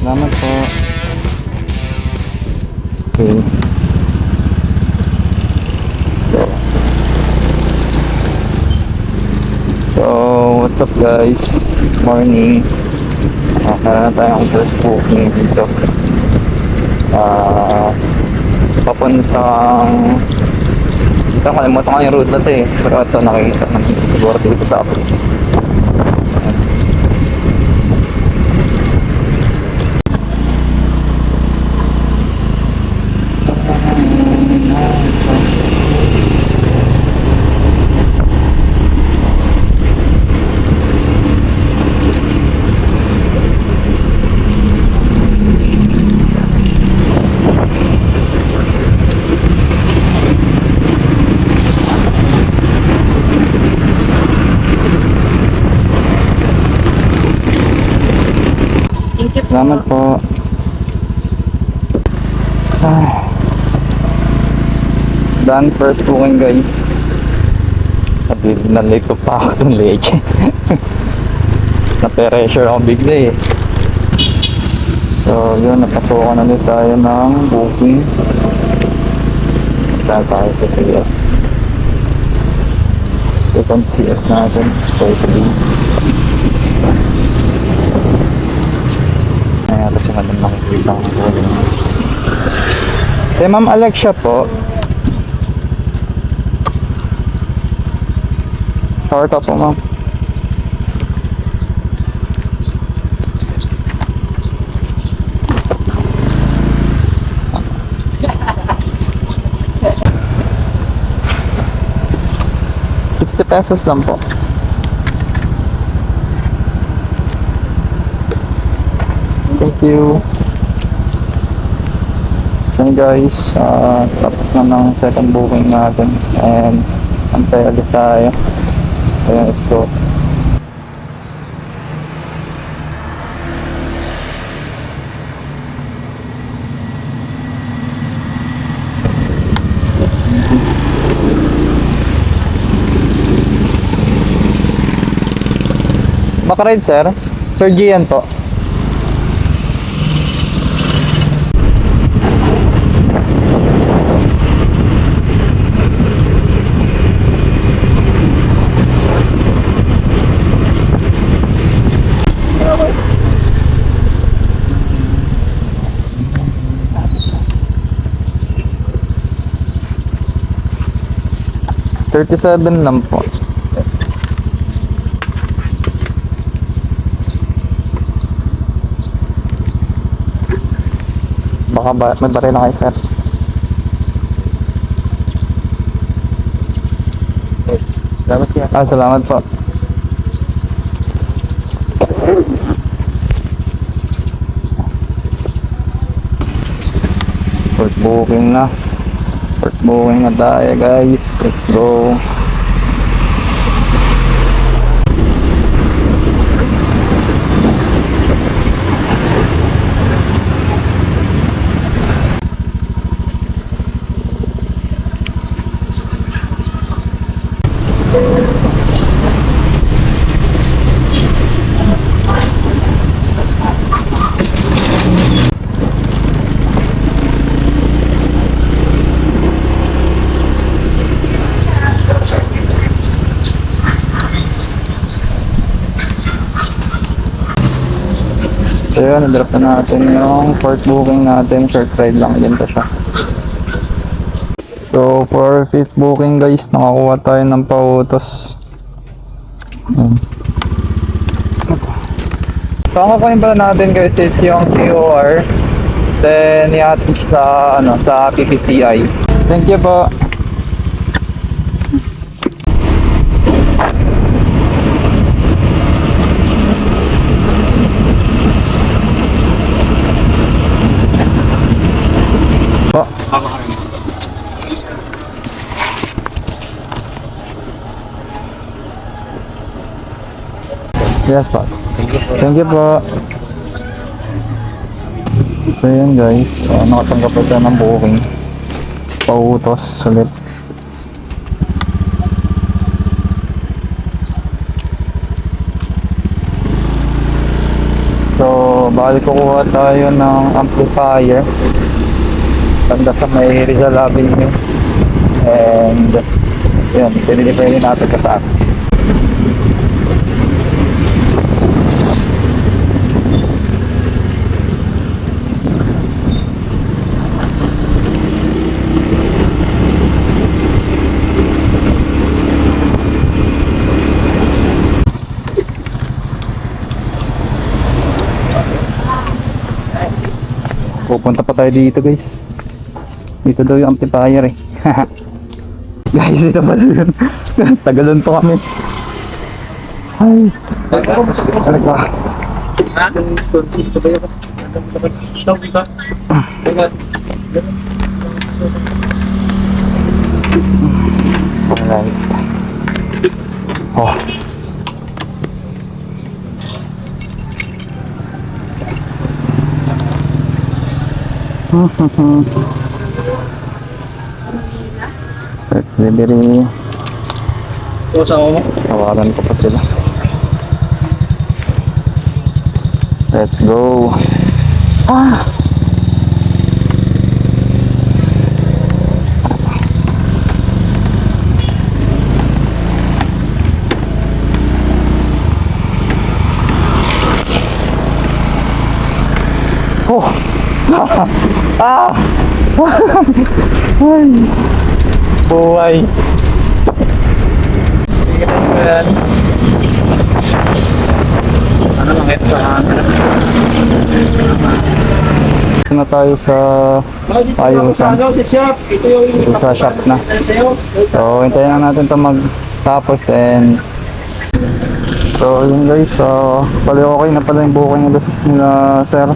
Salamat po. Okay. So, what's up guys? Morning. Meron na tayong first booking dito. Papuntang... Ito, kalimutan ko yung route na ito eh. Pero ito, nakikita naman siguro dito sa akin. Salamat po. Done first booking guys. Sabi na late pa ako ng leche. Na-pressure ako bigla eh. So yun, napasukan ulit tayo ng booking. Saan tayo sa CS? Second CS natin. Totally. Ayan, kasi naman nakikita ko po. Ma'am Alexia po. Shower ka po ma'am. ₱60 lang po. Thank you. So guys, tapos na ng second booking natin and antay ulit tayo. Ayan, let's go. Makaride sir? Sir Gian po. $37 lang po. Baka may baril na kayo sir. Salamat siya. Salamat po. First booking na. First booking na tayo guys. Let's go. So yun, na-drop na natin yung fourth booking natin. Short ride lang din to siya. So for fifth booking guys, nakakuha tayo ng pautos. So ang kukunin pala natin guys is yung COR. Then i-atin sa, sa PPCI. Thank you po. Yes po. Thank you po. So yun guys, nakatanggap pa tayo ng booking. Pautos ulit. So bali kukuha tayo ng amplifier. Banda sa may Rizal Avenue. And yun, pinili natin kasama. Pupunta pa tayo dito guys. Dito daw yung amplifier eh. Guys, ito pa yun. Tagalon pa kami. Ay. Talaga. Alright. Oh. Start delivery. Tawagan ko pa sila. Let's go. Ah! Oh! Ah! Ay! Buhay! Ano lang ito sa Na tayo sa ayusan. Sa shop na. So, hintayin na natin ito magtapos and so yun guys, bali okay na pala yung booking nila sir.